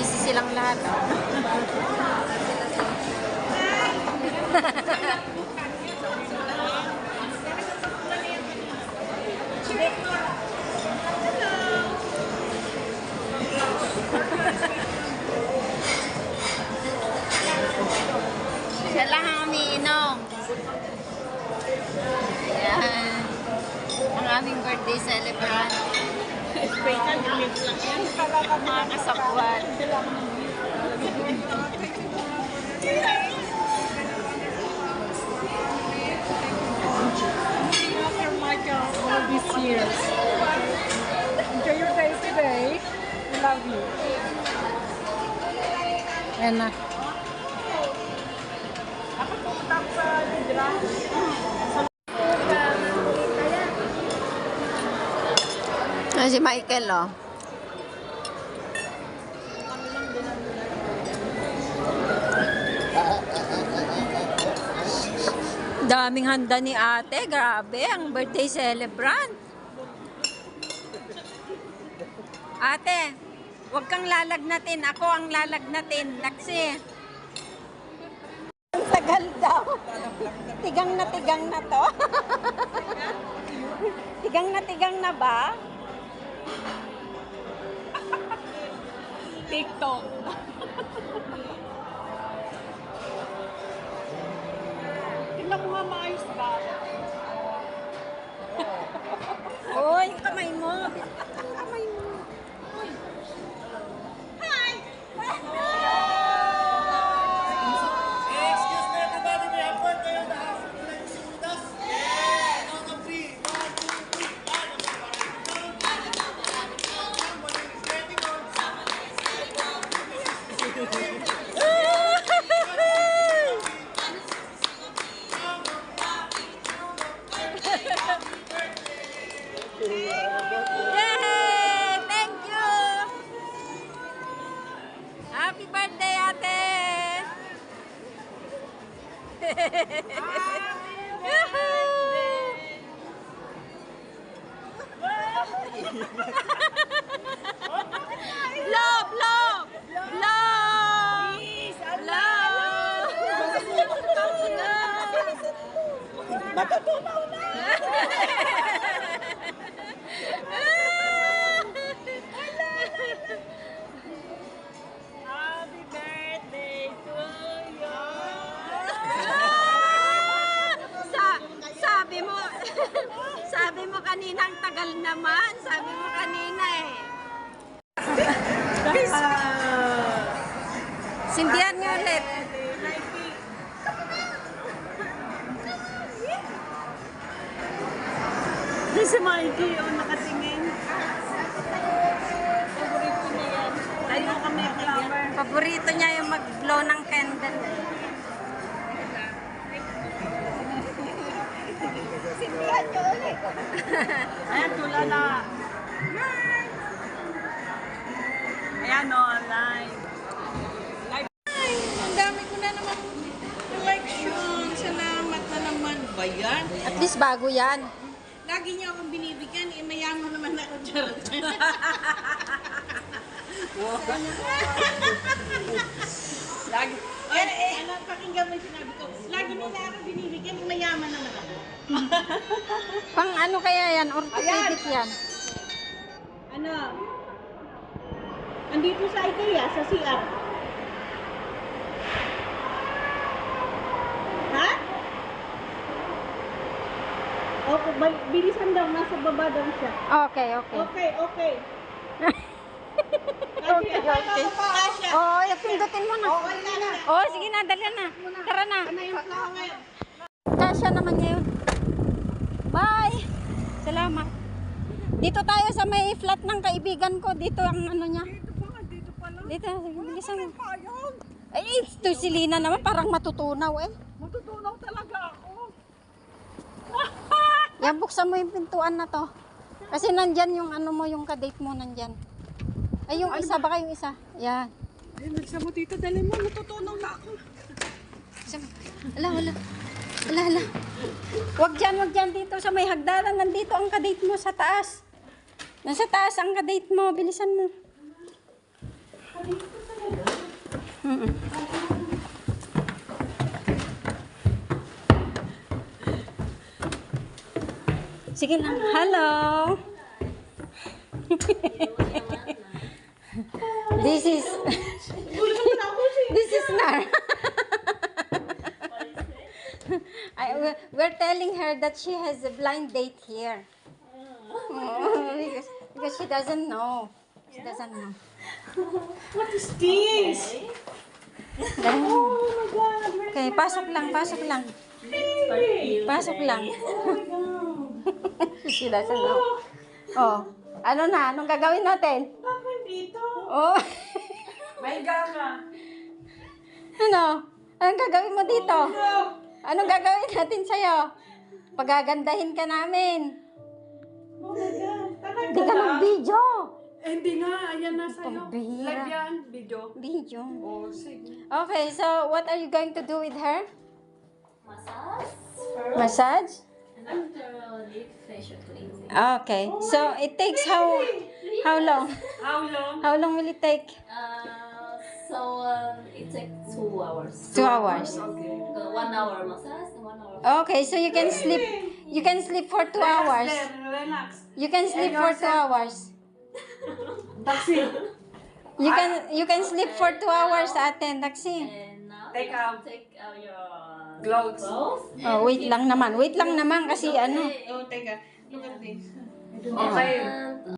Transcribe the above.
busy silang lahat. Oh. Siya lang ang umiinom. Ayan. Ang aming birthday celebrant. Mga kasakwan. After Michael all these years. Enjoy your day today. We love you. Ayan na. Ako pumunta ako sa Lidra. Ayan si Michael, oh. Daming handa ni ate. Grabe, ang birthday celebrant. Ate, huwag kang lalagnatin. Ako ang lalagnatin. Laksi. Ang tagal daw. Tigang na to. Tigang na ba? TikTok. Tingnan mo nga maayos ba? Uy, kamay mo. Kamay mo. Excuse me, everybody. We have work kayo in the house. Would you like to sing with us? Yes! Count of three. 1, 2, 3. Someone is getting on. Yay! Thank you! Happy birthday, ate! Love! Love! Love! Love! Matutunaw na! Happy birthday to you! Sabi mo kanina ang tagal naman. Sabi mo kanina eh. Sindihan niyo ulit. Si Mikey, nakatingin. Paborito niya yan. Tayo kami flower. Paborito niya yung mag-blow ng candle. Sindihan niyo ulit. Ayan, tulala. Ayan o, live. Ang dami ko na naman collection. Salamat na naman ba yan? At least bago yan. Lagi niyo akong binibigyan, eh mayaman naman ako dyan. Lagi. Ano, pakinggan mo yung sinabi ko. Lagi nila ako binibigyan, eh mayaman naman ako. Pang ano kaya yan? Orthopedic yan. Ano? Andito sa IKEA, sa CR. Ha? Okay, bilisan daw, nasa baba daw siya. Okay, okay. Okay. Okay, okay. Kasya. Oo, pindutin mo na. Okay na. Oo, sige na, dali na. Tara na. Ano yung flower? Kasya naman ngayon. Bye! Salamat. Dito tayo sa may flat ng kaibigan ko. Dito ang ano niya. Dito pala. Dito, bilisan mo. Payag. Ay, ito si Lina naman. Parang matutunaw eh. Matutunaw talaga ako. Yan, buksan mo yung pintuan na to. Kasi nandyan yung ano mo, yung kadate mo nandyan. Ay, yung isa, baka yung isa. Yan. Ay, nagsa mo dito, dali mo. Matutunaw na ako. Ala. Wag dyan dito sa may hagdanan. Nandito ang kadate mo sa taas. Nasa taas ang kadate mo. Bilisan mo. Dito talaga. Mm-mm. Sige lang. Hello. This is this is Nar. We're telling her that she has a blind date here. Because she doesn't know. She doesn't know. What is this? Okay, pasok lang, pasok lang. Pasok lang. She doesn't know. Oh, ano na? Anong gagawin natin? Bakit dito? Oh, May gama. ano? Anong gagawin mo dito? Anong gagawin natin sa'yo? Pagagandahin ka namin. Oh my God. Talaga Hindi ka mag-video. Eh, hindi nga. Ayan na sa'yo. Pambihira. Live yan. Video. Video. Oh, sige. Okay, so what are you going to do with her? Massage. Massage? And after deep facial cleansing. Okay. So it takes how long? How long? How long will it take? It takes 2 hours. 2 hours. Okay. 1 hour massage and 1 hour. Okay, so you can sleep. You can sleep for 2 hours. Relax. You can sleep for 2 hours. Taxi. You can sleep for 2 hours, Ate Taxi. And now Take out. take out your Clothes. Oh, wait lang naman. Wait lang naman kasi ano. Oh, teka. Look at this. Okay. And